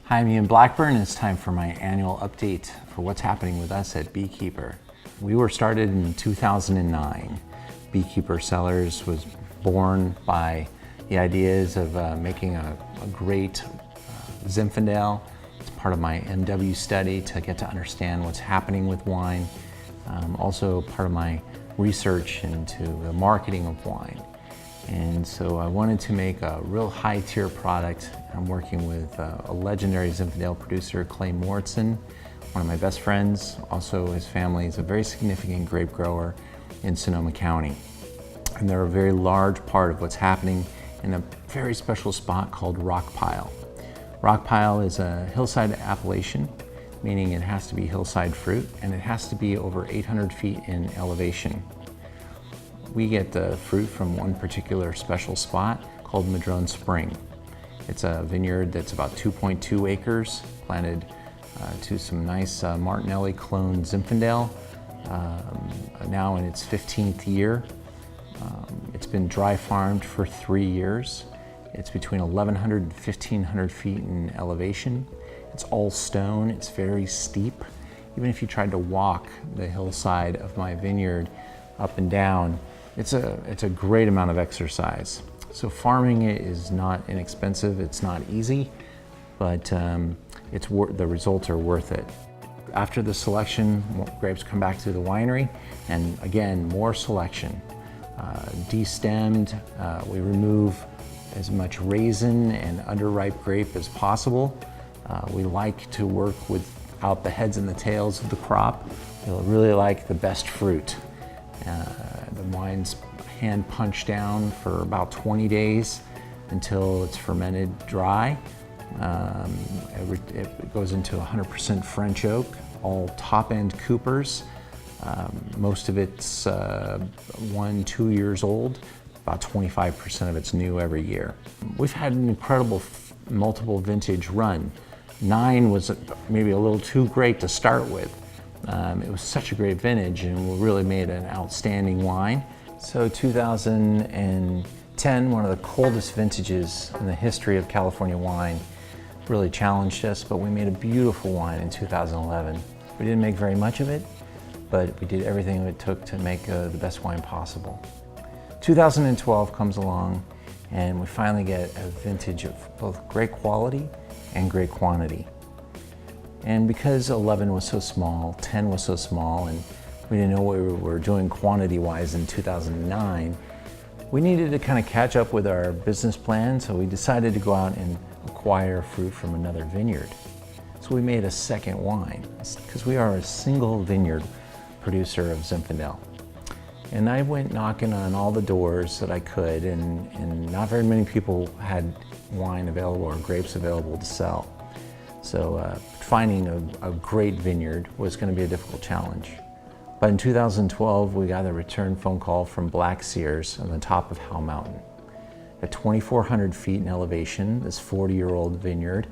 Hi, I'm Ian Blackburn, and it's time for my annual update for what's happening with us at Beekeeper. We were started in 2009. Beekeeper Cellars was born by the ideas of making a great Zinfandel. It's part of my MW study to get to understand what's happening with wine. Also part of my research into the marketing of wine. And so I wanted to make a real high-tier product. I'm working with a legendary Zinfandel producer, Clay Moritzen, one of my best friends. Also, his family is a very significant grape grower in Sonoma County. And they're a very large part of what's happening in a very special spot called Rock Pile. Rock Pile is a hillside appellation, meaning it has to be hillside fruit, and it has to be over 800 feet in elevation. We get the fruit from one particular special spot called Madrone Spring. It's a vineyard that's about 2.2 acres, planted to some nice Martinelli clone Zinfandel, now in its 15th year. It's been dry farmed for 3 years. It's between 1,100 and 1,500 feet in elevation. It's all stone, it's very steep. Even if you tried to walk the hillside of my vineyard up and down, it's a great amount of exercise. So farming it is not inexpensive, it's not easy, but the results are worth it. After the selection, grapes come back to the winery, and again, more selection. De-stemmed, we remove as much raisin and underripe grape as possible. We like to work without the heads and the tails of the crop. We really like the best fruit. The wine's hand punched down for about 20 days until it's fermented dry. It goes into 100% French oak, all top-end coopers. Most of it's 1-2 years old. About 25% of it's new every year. We've had an incredible multiple vintage run. 9 was maybe a little too great to start with. It was such a great vintage, and we really made an outstanding wine. So 2010, one of the coldest vintages in the history of California wine, really challenged us, but we made a beautiful wine in 2011. We didn't make very much of it, but we did everything it took to make the best wine possible. 2012 comes along, and we finally get a vintage of both great quality and great quantity. And because 11 was so small, 10 was so small, and we didn't know what we were doing quantity-wise in 2009, we needed to kind of catch up with our business plan, so we decided to go out and acquire fruit from another vineyard. So we made a second wine, because we are a single vineyard producer of Zinfandel. And I went knocking on all the doors that I could, and not very many people had wine available or grapes available to sell. So finding a great vineyard was going to be a difficult challenge. But in 2012, we got a return phone call from Black Sears on the top of Howell Mountain. At 2,400 feet in elevation, this 40-year-old vineyard,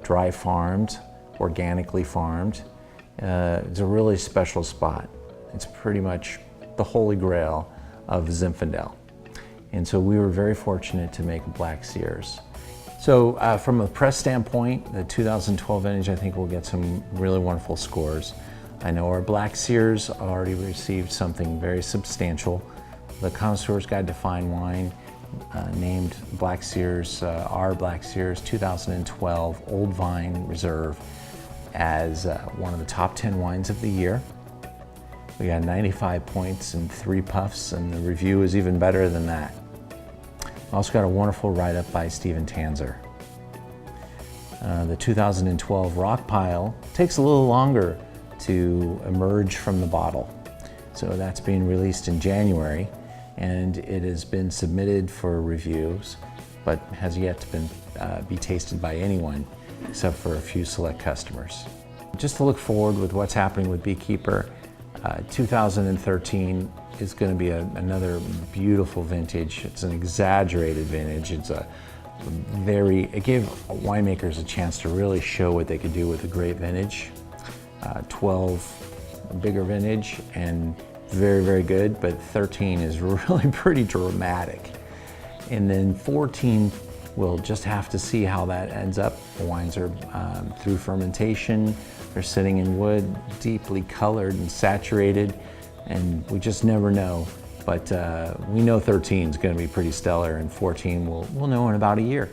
dry farmed, organically farmed. It's a really special spot. It's pretty much the holy grail of Zinfandel. And so we were very fortunate to make Black Sears. So from a press standpoint, the 2012 vintage I think will get some really wonderful scores. I know our Black Sears already received something very substantial. The Connoisseur's Guide to Fine Wine named Black Sears, our Black Sears 2012 Old Vine Reserve as one of the top 10 wines of the year. We got 95 points and 3 puffs, and the review is even better than that. Also got a wonderful write-up by Stephen Tanzer. The 2012 Rock Pile takes a little longer to emerge from the bottle. So that's being released in January, and it has been submitted for reviews, but has yet to be tasted by anyone except for a few select customers. Just to look forward with what's happening with Beekeeper, 2013 is going to be another beautiful vintage. It's an exaggerated vintage. It gave winemakers a chance to really show what they could do with a great vintage. 12, a bigger vintage, and very, very good, but 13 is really pretty dramatic. And then 14 We'll just have to see how that ends up. The wines are through fermentation, they're sitting in wood, deeply colored and saturated, and we just never know. But we know 13 is going to be pretty stellar, and 14 we'll know in about a year.